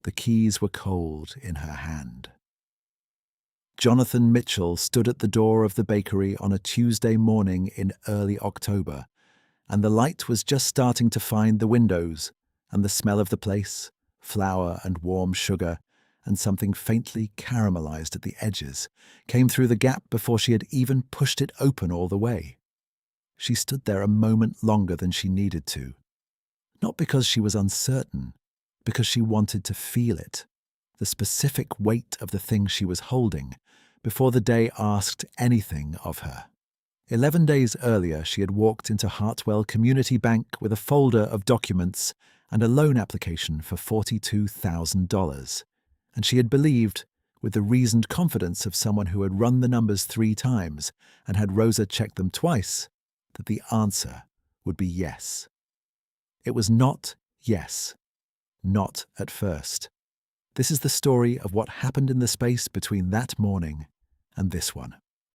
The keys were cold in her hand. Jonathan Mitchell stood at the door of the bakery on a Tuesday morning in early October, and the light was just starting to find the windows, and the smell of the place, flour and warm sugar, and something faintly caramelized at the edges, came through the gap before she had even pushed it open all the way. She stood there a moment longer than she needed to, not because she was uncertain, because she wanted to feel it, the specific weight of the thing she was holding, before the day asked anything of her. 11 days earlier, she had walked into Hartwell Community Bank with a folder of documents and a loan application for $42,000, and she had believed, with the reasoned confidence of someone who had run the numbers 3 times and had Rosa check them twice, that the answer would be yes. It was not yes. Not at first. This is the story of what happened in the space between that morning and this one.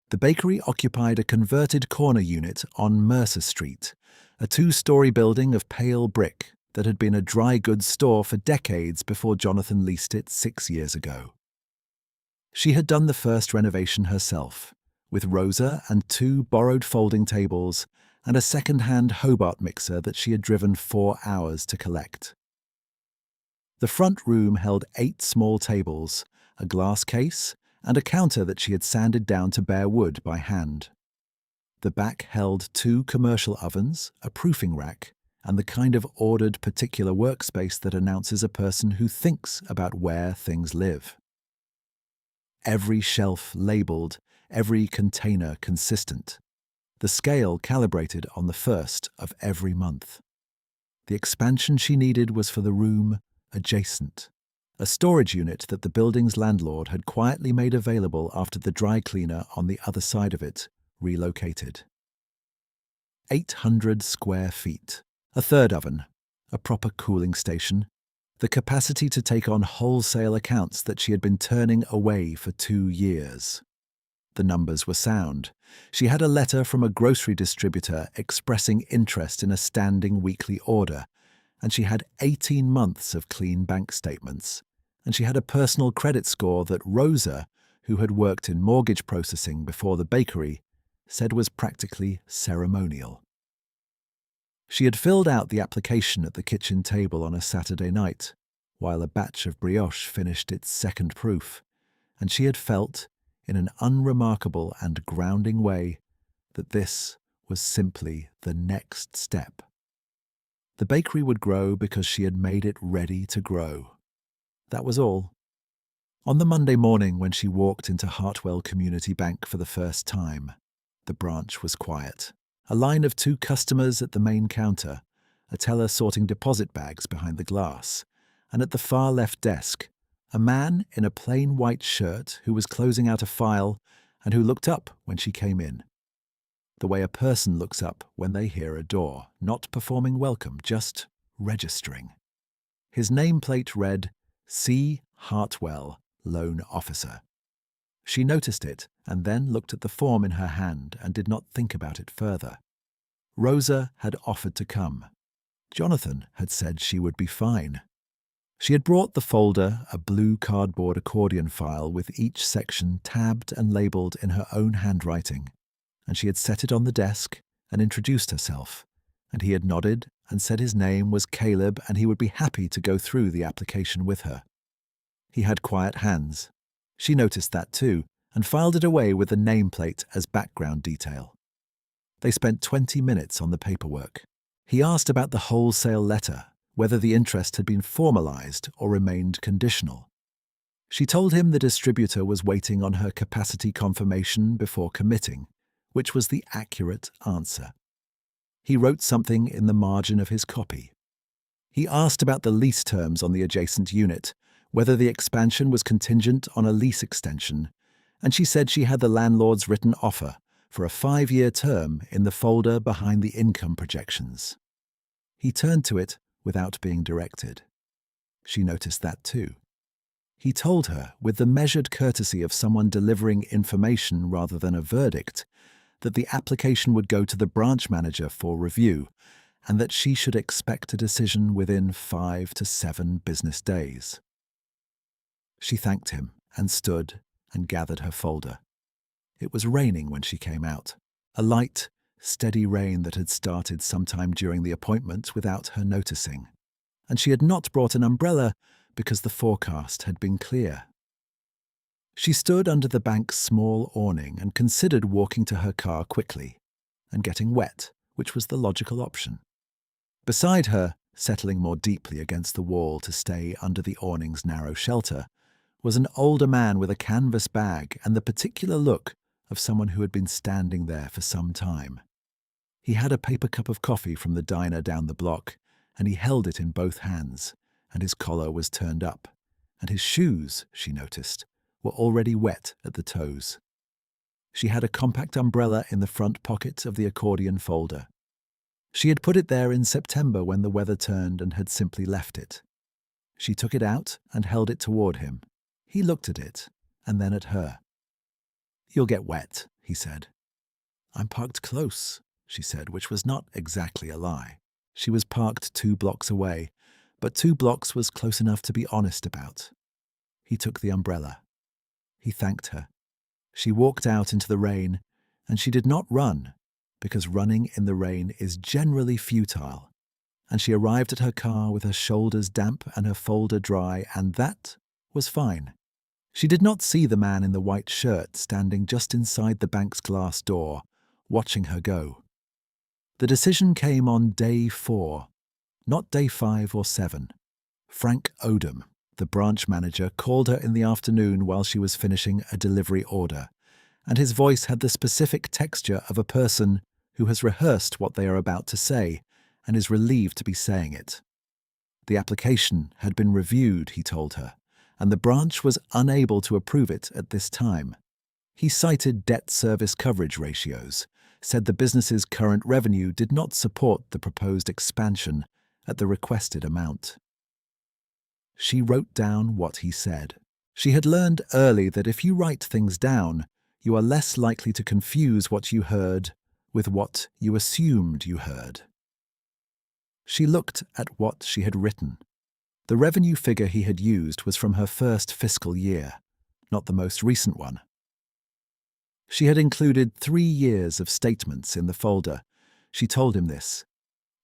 The bakery occupied a converted corner unit on Mercer Street, a 2-story building of pale brick that had been a dry goods store for decades before Jonathan leased it 6 years ago. She had done the first renovation herself, with Rosa and 2 borrowed folding tables and a second-hand Hobart mixer that she had driven 4 hours to collect. The front room held 8 small tables, a glass case, and a counter that she had sanded down to bare wood by hand. The back held 2 commercial ovens, a proofing rack, and the kind of ordered particular workspace that announces a person who thinks about where things live. Every shelf labeled, every container consistent. The scale calibrated on the 1st of every month. The expansion she needed was for the room adjacent, a storage unit that the building's landlord had quietly made available after the dry cleaner on the other side of it relocated. 800 square feet, a 3rd oven, a proper cooling station, the capacity to take on wholesale accounts that she had been turning away for 2 years. The numbers were sound. She had a letter from a grocery distributor expressing interest in a standing weekly order, and she had 18 months of clean bank statements, and she had a personal credit score that Rosa, who had worked in mortgage processing before the bakery, said was practically ceremonial. She had filled out the application at the kitchen table on a Saturday night, while a batch of brioche finished its second proof, and she had felt, in an unremarkable and grounding way, that this was simply the next step. The bakery would grow because she had made it ready to grow. That was all. On the Monday morning when she walked into Hartwell Community Bank for the first time, the branch was quiet. A line of 2 customers at the main counter, a teller sorting deposit bags behind the glass, and at the far left desk, a man in a plain white shirt who was closing out a file and who looked up when she came in. The way a person looks up when they hear a door, not performing welcome, just registering. His nameplate read, C. Hartwell, Loan Officer. She noticed it and then looked at the form in her hand and did not think about it further. Rosa had offered to come. Jonathan had said she would be fine. She had brought the folder, a blue cardboard accordion file with each section tabbed and labelled in her own handwriting, and she had set it on the desk and introduced herself, and he had nodded and said his name was Caleb and he would be happy to go through the application with her. He had quiet hands. She noticed that too, and filed it away with the nameplate as background detail. They spent 20 minutes on the paperwork. He asked about the wholesale letter, whether the interest had been formalized or remained conditional. She told him the distributor was waiting on her capacity confirmation before committing, which was the accurate answer. He wrote something in the margin of his copy. He asked about the lease terms on the adjacent unit, whether the expansion was contingent on a lease extension, and she said she had the landlord's written offer for a 5-year term in the folder behind the income projections. He turned to it without being directed. She noticed that too. He told her, with the measured courtesy of someone delivering information rather than a verdict, that the application would go to the branch manager for review, and that she should expect a decision within 5 to 7 business days. She thanked him and stood and gathered her folder. It was raining when she came out, a light, steady rain that had started sometime during the appointment without her noticing, and she had not brought an umbrella because the forecast had been clear. She stood under the bank's small awning and considered walking to her car quickly and getting wet, which was the logical option. Beside her, settling more deeply against the wall to stay under the awning's narrow shelter, was an older man with a canvas bag and the particular look of someone who had been standing there for some time. He had a paper cup of coffee from the diner down the block, and he held it in both hands, and his collar was turned up, and his shoes, she noticed, were already wet at the toes. She had a compact umbrella in the front pocket of the accordion folder. She had put it there in September when the weather turned and had simply left it. She took it out and held it toward him. He looked at it, and then at her. "You'll get wet," he said. "I'm parked close," she said, which was not exactly a lie. She was parked 2 blocks away, but 2 blocks was close enough to be honest about. He took the umbrella. He thanked her. She walked out into the rain, and she did not run, because running in the rain is generally futile, and she arrived at her car with her shoulders damp and her folder dry, and that was fine. She did not see the man in the white shirt standing just inside the bank's glass door, watching her go. The decision came on day 4, not day 5 or 7. Frank Odom, the branch manager, called her in the afternoon while she was finishing a delivery order, and his voice had the specific texture of a person who has rehearsed what they are about to say and is relieved to be saying it. The application had been reviewed, he told her, and the branch was unable to approve it at this time. He cited debt service coverage ratios, said the business's current revenue did not support the proposed expansion at the requested amount. She wrote down what he said. She had learned early that if you write things down, you are less likely to confuse what you heard with what you assumed you heard. She looked at what she had written. The revenue figure he had used was from her first fiscal year, not the most recent one. She had included 3 years of statements in the folder. She told him this.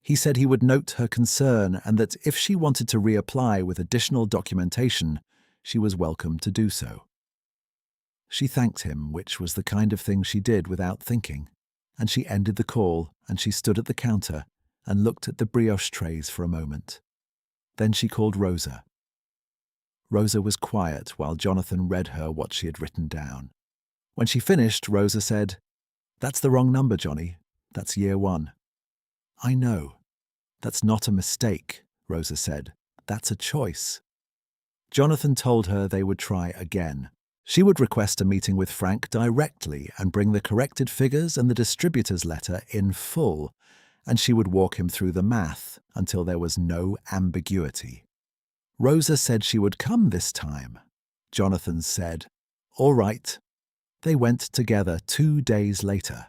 He said he would note her concern and that if she wanted to reapply with additional documentation, she was welcome to do so. She thanked him, which was the kind of thing she did without thinking, and she ended the call and she stood at the counter and looked at the brioche trays for a moment. Then she called Rosa. Rosa was quiet while Jonathan read her what she had written down. When she finished, Rosa said, "That's the wrong number, Johnny. That's year 1. "I know. That's not a mistake," Rosa said. "That's a choice." Jonathan told her they would try again. She would request a meeting with Frank directly and bring the corrected figures and the distributor's letter in full, and she would walk him through the math until there was no ambiguity. Rosa said she would come this time. Jonathan said, "All right." They went together 2 days later.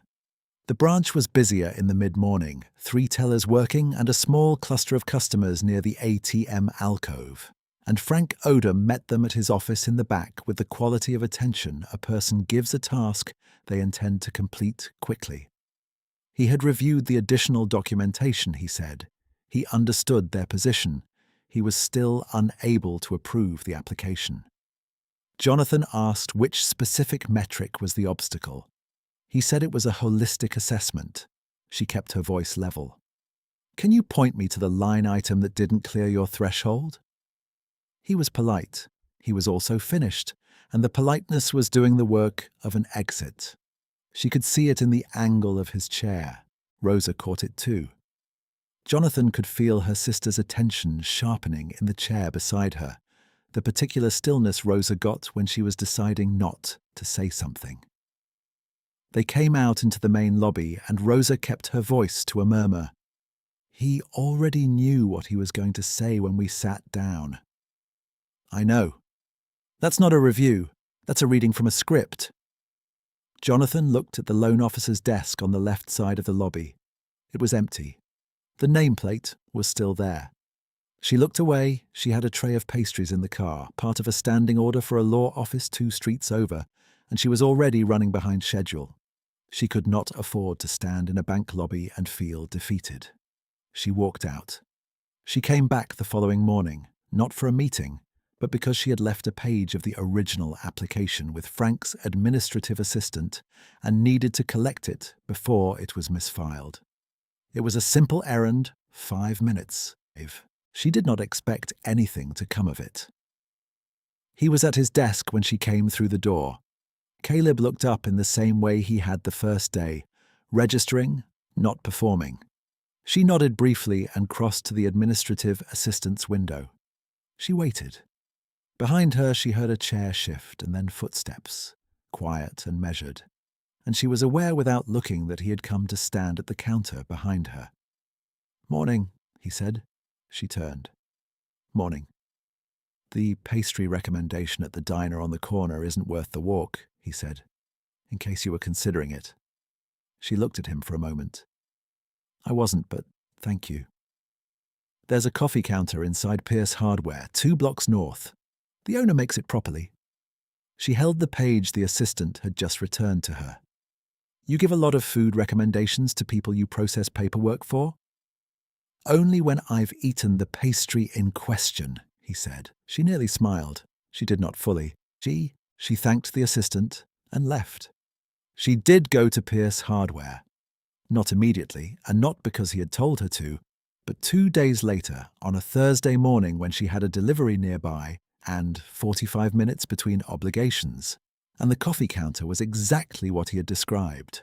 The branch was busier in the mid-morning, 3 tellers working and a small cluster of customers near the ATM alcove. And Frank Odom met them at his office in the back with the quality of attention a person gives a task they intend to complete quickly. He had reviewed the additional documentation, he said. He understood their position. He was still unable to approve the application. Jonathan asked which specific metric was the obstacle. He said it was a holistic assessment. She kept her voice level. "Can you point me to the line item that didn't clear your threshold?" He was polite. He was also finished, and the politeness was doing the work of an exit. She could see it in the angle of his chair. Rosa caught it too. Jonathan could feel her sister's attention sharpening in the chair beside her, the particular stillness Rosa got when she was deciding not to say something. They came out into the main lobby, and Rosa kept her voice to a murmur. He already knew what he was going to say when we sat down. "I know. That's not a review. That's a reading from a script." Jonathan looked at the loan officer's desk on the left side of the lobby. It was empty. The nameplate was still there. She looked away. She had a tray of pastries in the car, part of a standing order for a law office 2 streets over, and she was already running behind schedule. She could not afford to stand in a bank lobby and feel defeated. She walked out. She came back the following morning, not for a meeting, but because she had left a page of the original application with Frank's administrative assistant and needed to collect it before it was misfiled. It was a simple errand, 5 minutes. She did not expect anything to come of it. He was at his desk when she came through the door. Caleb looked up in the same way he had the first day, registering, not performing. She nodded briefly and crossed to the administrative assistant's window. She waited. Behind her she heard a chair shift and then footsteps, quiet and measured, and she was aware without looking that he had come to stand at the counter behind her. "Morning," he said. She turned. "Morning." "The pastry recommendation at the diner on the corner isn't worth the walk," he said, "in case you were considering it." She looked at him for a moment. "I wasn't, but thank you." "There's a coffee counter inside Pierce Hardware, 2 blocks north. The owner makes it properly." She held the page the assistant had just returned to her. "You give a lot of food recommendations to people you process paperwork for?" "Only when I've eaten the pastry in question," he said. She nearly smiled. She did not fully. She thanked the assistant and left. She did go to Pierce Hardware. Not immediately, and not because he had told her to, but 2 days later, on a Thursday morning when she had a delivery nearby and 45 minutes between obligations, and the coffee counter was exactly what he had described.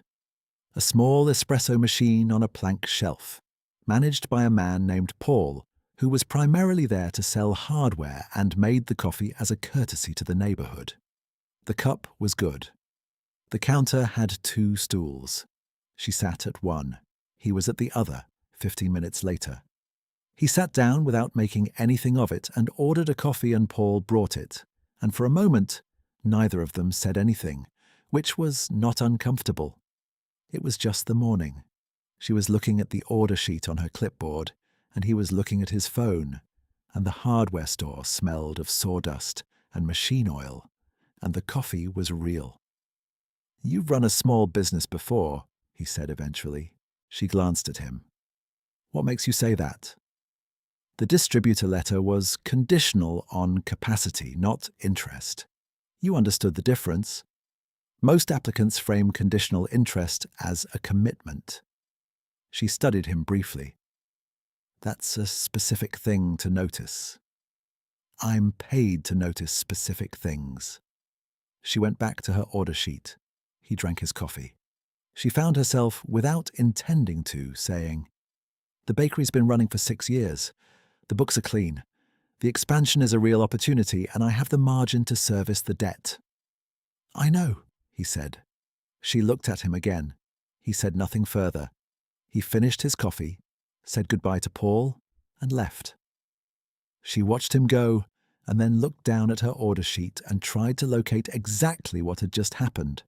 A small espresso machine on a plank shelf, managed by a man named Paul, who was primarily there to sell hardware and made the coffee as a courtesy to the neighborhood. The cup was good. The counter had 2 stools. She sat at one. He was at the other, 15 minutes later. He sat down without making anything of it and ordered a coffee, and Paul brought it. And for a moment, neither of them said anything, which was not uncomfortable. It was just the morning. She was looking at the order sheet on her clipboard, and he was looking at his phone, and the hardware store smelled of sawdust and machine oil, and the coffee was real. "You've run a small business before," he said eventually. She glanced at him. "What makes you say that?" The distributor letter was conditional on capacity, not interest. You understood the difference. Most applicants frame conditional interest as a commitment. She studied him briefly. "That's a specific thing to notice." "I'm paid to notice specific things." She went back to her order sheet. He drank his coffee. She found herself, without intending to, saying, "The bakery's been running for 6 years. The books are clean. The expansion is a real opportunity, and I have the margin to service the debt." "I know," he said. She looked at him again. He said nothing further. He finished his coffee, said goodbye to Paul, and left. She watched him go, and then looked down at her order sheet and tried to locate exactly what had just happened,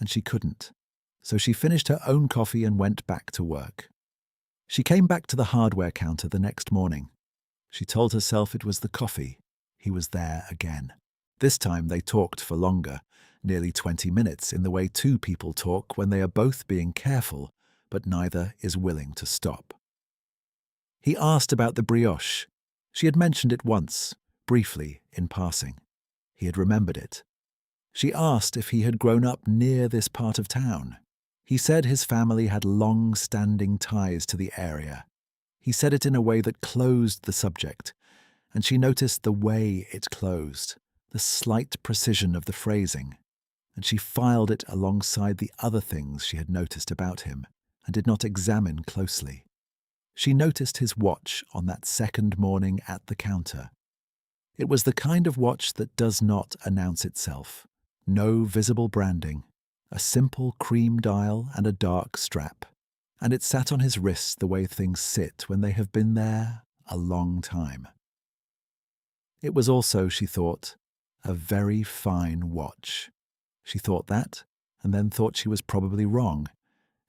and she couldn't. So she finished her own coffee and went back to work. She came back to the hardware counter the next morning. She told herself it was the coffee. He was there again. This time they talked for longer, nearly 20 minutes, in the way 2 people talk when they are both being careful, but neither is willing to stop. He asked about the brioche. She had mentioned it once, briefly, in passing. He had remembered it. She asked if he had grown up near this part of town. He said his family had long-standing ties to the area. He said it in a way that closed the subject, and she noticed the way it closed, the slight precision of the phrasing, and she filed it alongside the other things she had noticed about him and did not examine closely. She noticed his watch on that second morning at the counter. It was the kind of watch that does not announce itself. No visible branding, a simple cream dial and a dark strap, and it sat on his wrist the way things sit when they have been there a long time. It was also, she thought, a very fine watch. She thought that, and then thought she was probably wrong,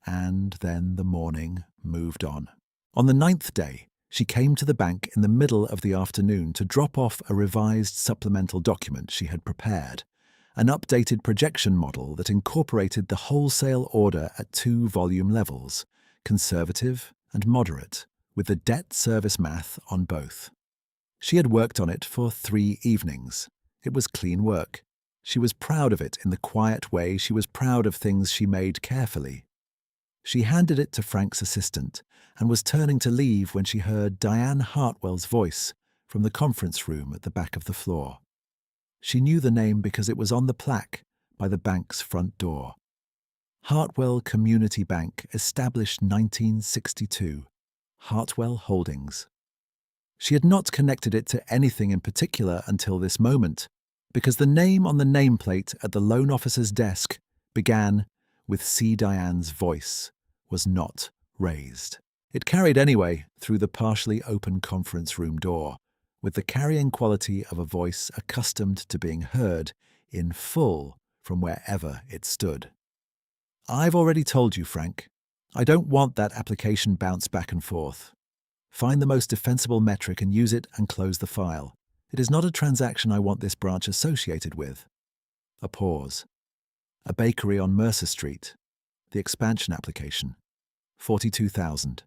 and then the morning moved on. On the 9th day, She came to the bank in the middle of the afternoon to drop off a revised supplemental document she had prepared, an updated projection model that incorporated the wholesale order at 2 volume levels, conservative and moderate, with the debt service math on both. She had worked on it for 3 evenings. It was clean work. She was proud of it in the quiet way she was proud of things she made carefully. She handed it to Frank's assistant and was turning to leave when she heard Diane Hartwell's voice from the conference room at the back of the floor. She knew the name because it was on the plaque by the bank's front door. Hartwell Community Bank, established 1962. Hartwell Holdings. She had not connected it to anything in particular until this moment, because the name on the nameplate at the loan officer's desk began with C. Diane's voice, was not raised. It carried anyway through the partially open conference room door, with the carrying quality of a voice accustomed to being heard in full from wherever it stood. I've already told you, Frank. I don't want that application bounced back and forth. Find the most defensible metric and use it and close the file. It is not a transaction I want this branch associated with. A pause. A bakery on Mercer Street. The expansion application. 42,000.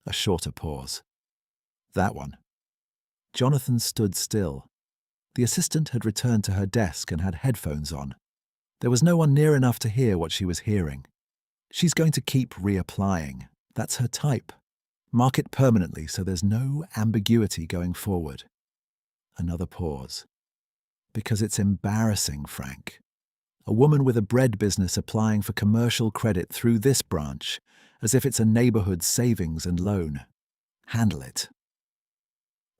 A shorter pause. That one. Jonathan stood still. The assistant had returned to her desk and had headphones on. There was no one near enough to hear what she was hearing. She's going to keep reapplying. That's her type. Mark it permanently so there's no ambiguity going forward. Another pause. Because it's embarrassing, Frank. A woman with a bread business applying for commercial credit through this branch, as if it's a neighborhood savings and loan. Handle it.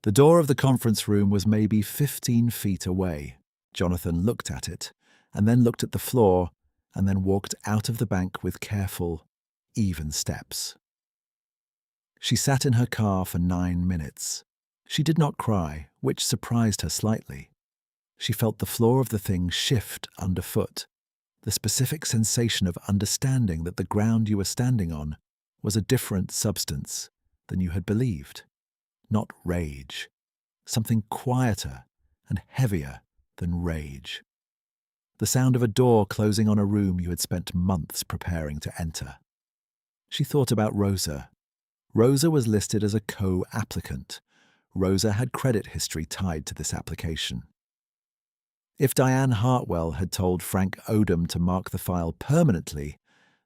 The door of the conference room was maybe 15 feet away. Jonathan looked at it, and then looked at the floor, and then walked out of the bank with careful, even steps. She sat in her car for 9 minutes. She did not cry, which surprised her slightly. She felt the floor of the thing shift underfoot, the specific sensation of understanding that the ground you were standing on was a different substance than you had believed. Not rage, something quieter and heavier than rage. The sound of a door closing on a room you had spent months preparing to enter. She thought about Rosa. Rosa was listed as a co-applicant. Rosa had credit history tied to this application. If Diane Hartwell had told Frank Odom to mark the file permanently,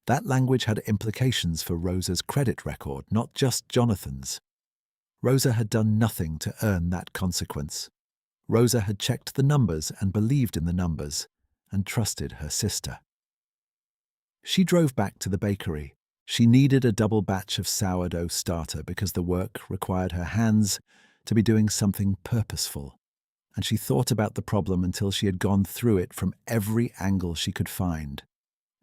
that language had implications for Rosa's credit record, not just Jonathan's. Rosa had done nothing to earn that consequence. Rosa had checked the numbers and believed in the numbers, and trusted her sister. She drove back to the bakery. She needed a double batch of sourdough starter because the work required her hands to be doing something purposeful, and she thought about the problem until she had gone through it from every angle she could find,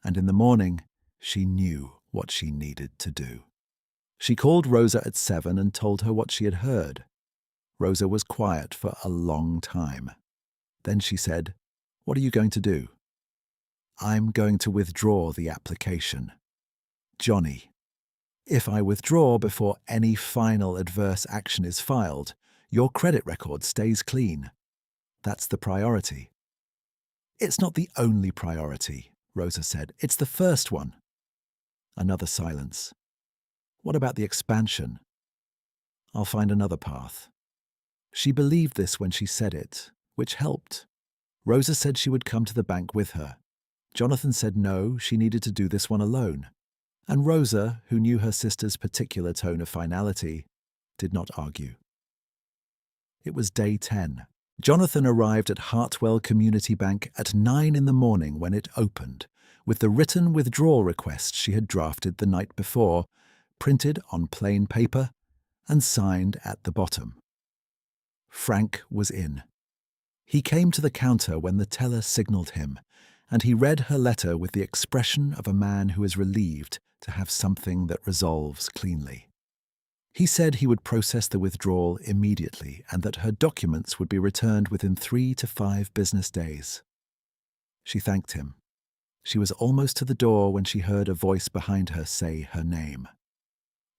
and in the morning she knew what she needed to do. She called Rosa at 7 and told her what she had heard. Rosa was quiet for a long time. Then she said, "What are you going to do?" "I'm going to withdraw the application." "Johnny, if I withdraw before any final adverse action is filed, your credit record stays clean. That's the priority." "It's not the only priority," Rosa said. "It's the first one." Another silence. "What about the expansion?" "I'll find another path." She believed this when she said it, which helped. Rosa said she would come to the bank with her. Jonathan said no, she needed to do this one alone. And Rosa, who knew her sister's particular tone of finality, did not argue. It was day 10. Jonathan arrived at Hartwell Community Bank at 9 in the morning when it opened, with the written withdrawal request she had drafted the night before, printed on plain paper and signed at the bottom. Frank was in. He came to the counter when the teller signaled him, and he read her letter with the expression of a man who is relieved to have something that resolves cleanly. He said he would process the withdrawal immediately and that her documents would be returned within 3 to 5 business days. She thanked him. She was almost to the door when she heard a voice behind her say her name.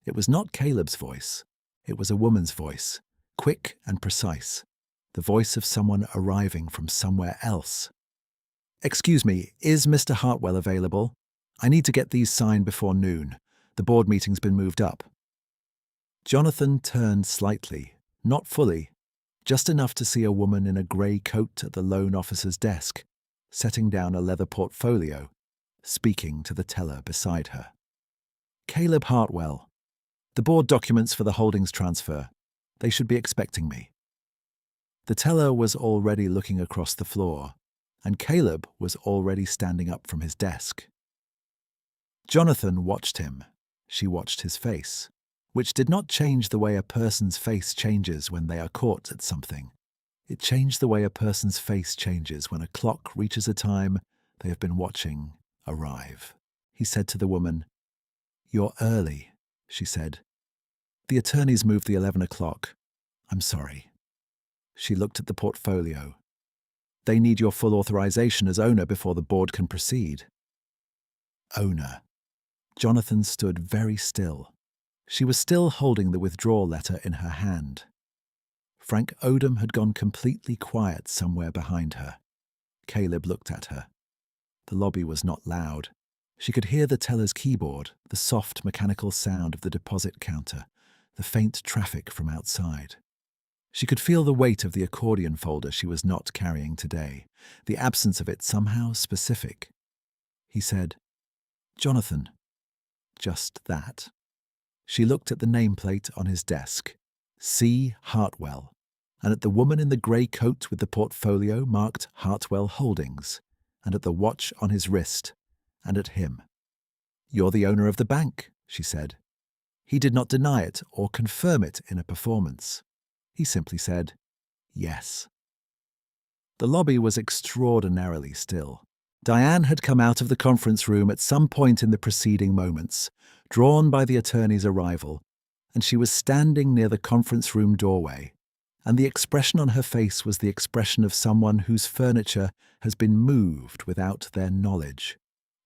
It was not Caleb's voice. It was a woman's voice, quick and precise, the voice of someone arriving from somewhere else. "Excuse me, is Mr. Hartwell available? I need to get these signed before noon. The board meeting's been moved up." Jonathan turned slightly, not fully, just enough to see a woman in a grey coat at the loan officer's desk, setting down a leather portfolio, speaking to the teller beside her. "Caleb Hartwell. The board documents for the holdings transfer. They should be expecting me." The teller was already looking across the floor, and Caleb was already standing up from his desk. Jonathan watched him. She watched his face, which did not change the way a person's face changes when they are caught at something. It changed the way a person's face changes when a clock reaches a time they have been watching arrive. He said to the woman, "You're early," she said. "The attorneys moved the 11 o'clock. I'm sorry." She looked at the portfolio. "They need your full authorization as owner before the board can proceed." Owner. Jonathan stood very still. She was still holding the withdrawal letter in her hand. Frank Odom had gone completely quiet somewhere behind her. Caleb looked at her. The lobby was not loud. She could hear the teller's keyboard, the soft mechanical sound of the deposit counter, the faint traffic from outside. She could feel the weight of the accordion folder she was not carrying today, the absence of it somehow specific. He said, "Jonathan." Just that. She looked at the nameplate on his desk, C. Hartwell, and at the woman in the grey coat with the portfolio marked Hartwell Holdings, and at the watch on his wrist, and at him. "You're the owner of the bank," she said. He did not deny it or confirm it in a performance. He simply said, "Yes." The lobby was extraordinarily still. Diane had come out of the conference room at some point in the preceding moments, drawn by the attorney's arrival, and she was standing near the conference room doorway, and the expression on her face was the expression of someone whose furniture has been moved without their knowledge,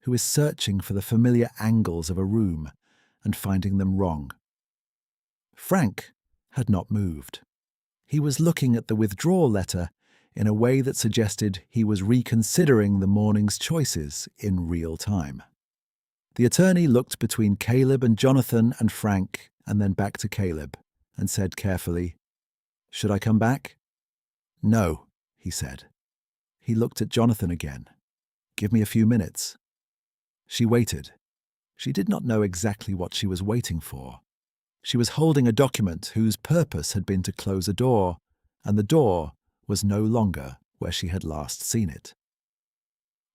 who is searching for the familiar angles of a room and finding them wrong. Frank had not moved. He was looking at the withdrawal letter in a way that suggested he was reconsidering the morning's choices in real time. The attorney looked between Caleb and Jonathan and Frank and then back to Caleb and said carefully, "Should I come back?" "No," he said. He looked at Jonathan again. "Give me a few minutes." She waited. She did not know exactly what she was waiting for. She was holding a document whose purpose had been to close a door, and the door was no longer where she had last seen it.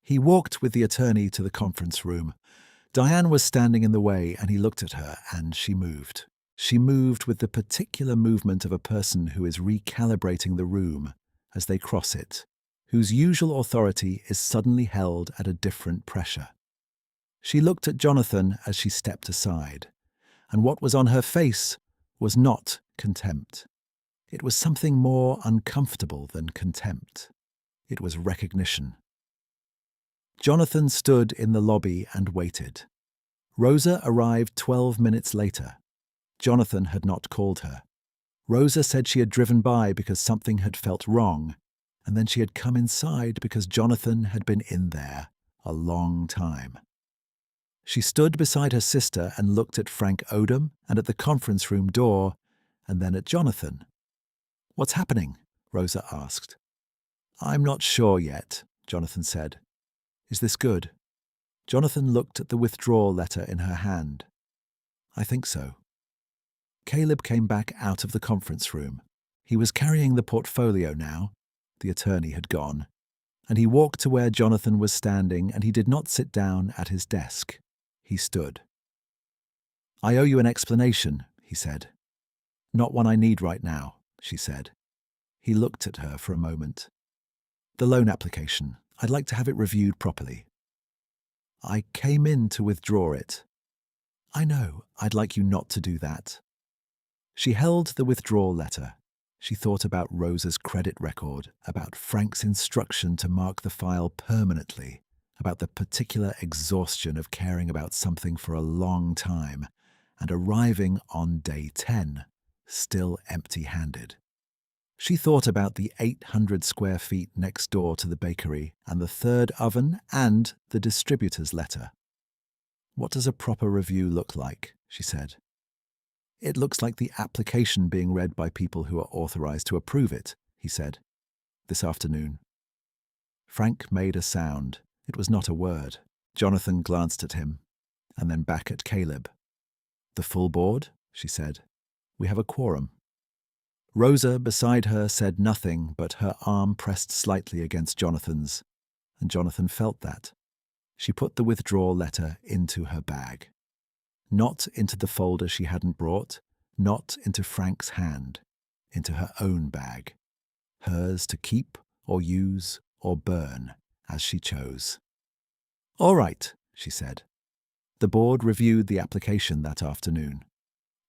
He walked with the attorney to the conference room. Diane was standing in the way, and he looked at her, and she moved. She moved with the particular movement of a person who is recalibrating the room as they cross it, whose usual authority is suddenly held at a different pressure. She looked at Jonathan as she stepped aside, and what was on her face was not contempt. It was something more uncomfortable than contempt. It was recognition. Jonathan stood in the lobby and waited. Rosa arrived 12 minutes later. Jonathan had not called her. Rosa said she had driven by because something had felt wrong, and then she had come inside because Jonathan had been in there a long time. She stood beside her sister and looked at Frank Odom and at the conference room door, and then at Jonathan. "What's happening?" Rosa asked. "I'm not sure yet," Jonathan said. "Is this good?" Jonathan looked at the withdrawal letter in her hand. "I think so." Caleb came back out of the conference room. He was carrying the portfolio now. The attorney had gone. And he walked to where Jonathan was standing, and he did not sit down at his desk. He stood. "I owe you an explanation," he said. "Not one I need right now," she said. He looked at her for a moment. "The loan application. I'd like to have it reviewed properly." "I came in to withdraw it." "I know. I'd like you not to do that." She held the withdrawal letter. She thought about Rosa's credit record, about Frank's instruction to mark the file permanently, about the particular exhaustion of caring about something for a long time, and arriving on day 10 still empty-handed. She thought about the 800 square feet next door to the bakery and the third oven and the distributor's letter. "What does a proper review look like?" she said. "It looks like the application being read by people who are authorized to approve it," he said. "This afternoon." Frank made a sound. It was not a word. Jonathan glanced at him, and then back at Caleb. "The full board?" she said. "We have a quorum." Rosa, beside her, said nothing, but her arm pressed slightly against Jonathan's, and Jonathan felt that. She put the withdrawal letter into her bag. Not into the folder she hadn't brought, not into Frank's hand, into her own bag. Hers to keep or use or burn, as she chose. "All right," she said. The board reviewed the application that afternoon.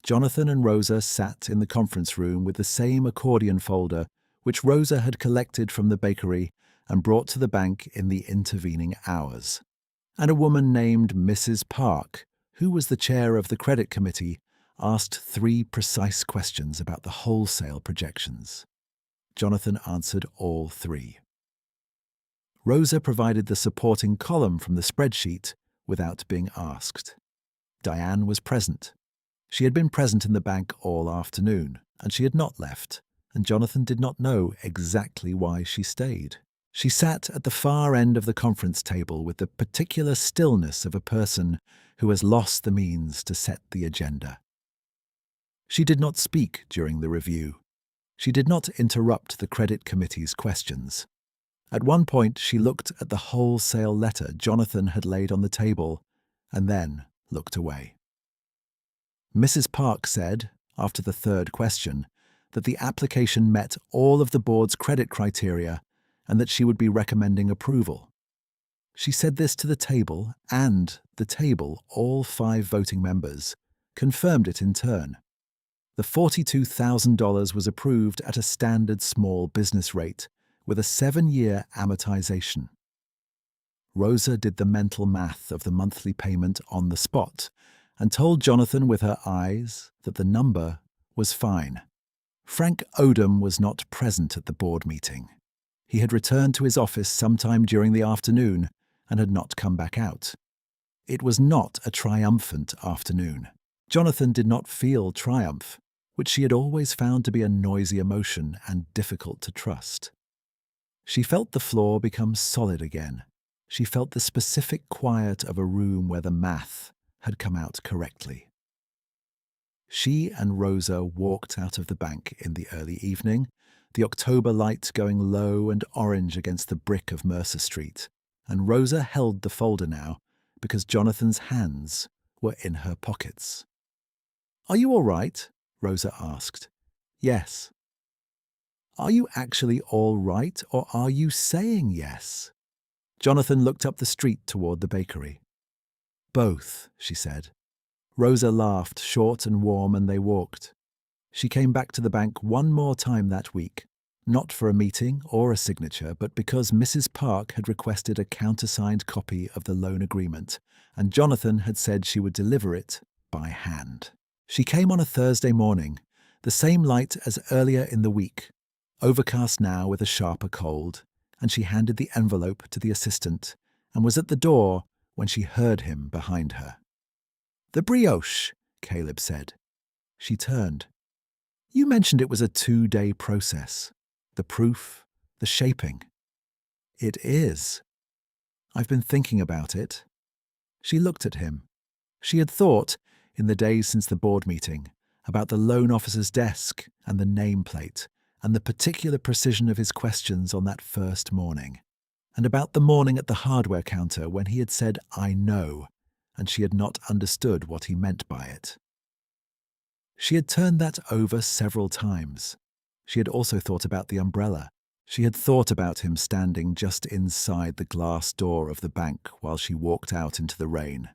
Jonathan and Rosa sat in the conference room with the same accordion folder which Rosa had collected from the bakery and brought to the bank in the intervening hours. And a woman named Mrs. Park, who was the chair of the credit committee, asked 3 precise questions about the wholesale projections. Jonathan answered all 3. Rosa provided the supporting column from the spreadsheet without being asked. Diane was present. She had been present in the bank all afternoon, and she had not left, and Jonathan did not know exactly why she stayed. She sat at the far end of the conference table with the particular stillness of a person who has lost the means to set the agenda. She did not speak during the review. She did not interrupt the credit committee's questions. At one point, she looked at the wholesale letter Jonathan had laid on the table, and then looked away. Mrs. Park said, after the 3rd question, that the application met all of the board's credit criteria and that she would be recommending approval. She said this to the table, and the table, all 5 voting members, confirmed it in turn. The $42,000 was approved at a standard small business rate with a 7-year amortization. Rosa did the mental math of the monthly payment on the spot and told Jonathan with her eyes that the number was fine. Frank Odom was not present at the board meeting. He had returned to his office sometime during the afternoon and had not come back out. It was not a triumphant afternoon. Jonathan did not feel triumph, which she had always found to be a noisy emotion and difficult to trust. She felt the floor become solid again. She felt the specific quiet of a room where the math had come out correctly. She and Rosa walked out of the bank in the early evening, the October light going low and orange against the brick of Mercer Street, and Rosa held the folder now because Jonathan's hands were in her pockets. "Are you all right?" Rosa asked. "Yes." "Are you actually all right, or are you saying yes?" Jonathan looked up the street toward the bakery. "Both," she said. Rosa laughed, short and warm, and they walked. She came back to the bank one more time that week, not for a meeting or a signature, but because Mrs. Park had requested a countersigned copy of the loan agreement, and Jonathan had said she would deliver it by hand. She came on a Thursday morning, the same light as earlier in the week, overcast now with a sharper cold, and she handed the envelope to the assistant and was at the door when she heard him behind her. "The brioche," Caleb said. She turned. "You mentioned it was a 2-day process. The proof, the shaping." "It is. I've been thinking about it." She looked at him. She had thought, in the days since the board meeting, about the loan officer's desk and the nameplate and the particular precision of his questions on that first morning, and about the morning at the hardware counter when he had said, "I know," and she had not understood what he meant by it. She had turned that over several times. She had also thought about the umbrella. She had thought about him standing just inside the glass door of the bank while she walked out into the rain.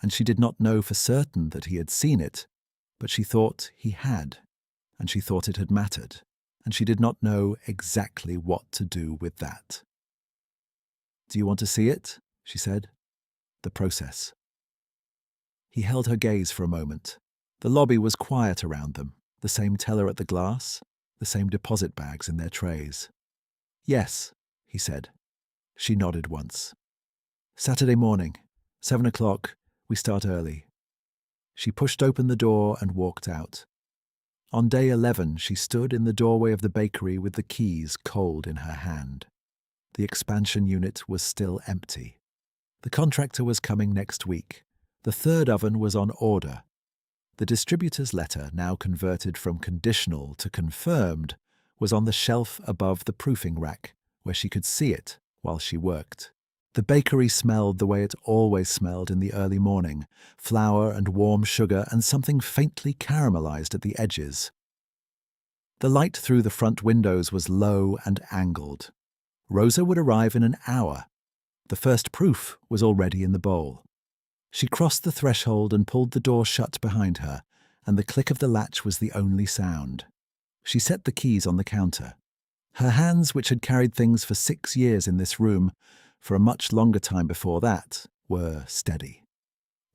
And she did not know for certain that he had seen it, but she thought he had, and she thought it had mattered, and she did not know exactly what to do with that. "Do you want to see it?" she said. "The process." He held her gaze for a moment. The lobby was quiet around them. The same teller at the glass, the same deposit bags in their trays. "Yes," he said. She nodded once. "Saturday morning, 7 o'clock, we start early." She pushed open the door and walked out. On day 11, she stood in the doorway of the bakery with the keys cold in her hand. The expansion unit was still empty. The contractor was coming next week. The third oven was on order. The distributor's letter, now converted from conditional to confirmed, was on the shelf above the proofing rack, where she could see it while she worked. The bakery smelled the way it always smelled in the early morning, flour and warm sugar and something faintly caramelized at the edges. The light through the front windows was low and angled. Rosa would arrive in an hour. The first proof was already in the bowl. She crossed the threshold and pulled the door shut behind her, and the click of the latch was the only sound. She set the keys on the counter. Her hands, which had carried things for 6 years in this room, for a much longer time before that, were steady.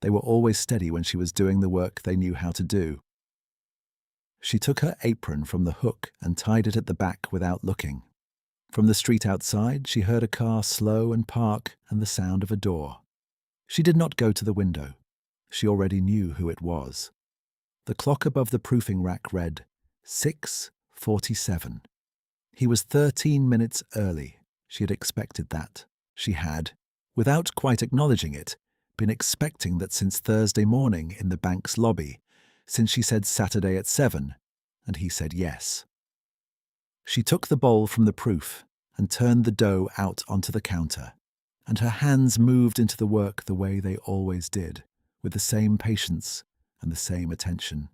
They were always steady when she was doing the work they knew how to do. She took her apron from the hook and tied it at the back without looking. From the street outside, she heard a car slow and park and the sound of a door. She did not go to the window. She already knew who it was. The clock above the proofing rack read 6:47. He was 13 minutes early. She had expected that. She had, without quite acknowledging it, been expecting that since Thursday morning in the bank's lobby, since she said Saturday at 7, and he said yes. She took the bowl from the proof and turned the dough out onto the counter, and her hands moved into the work the way they always did, with the same patience and the same attention.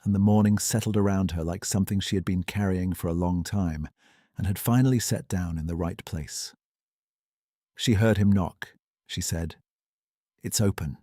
And the morning settled around her like something she had been carrying for a long time and had finally set down in the right place. She heard him knock. She said, "It's open."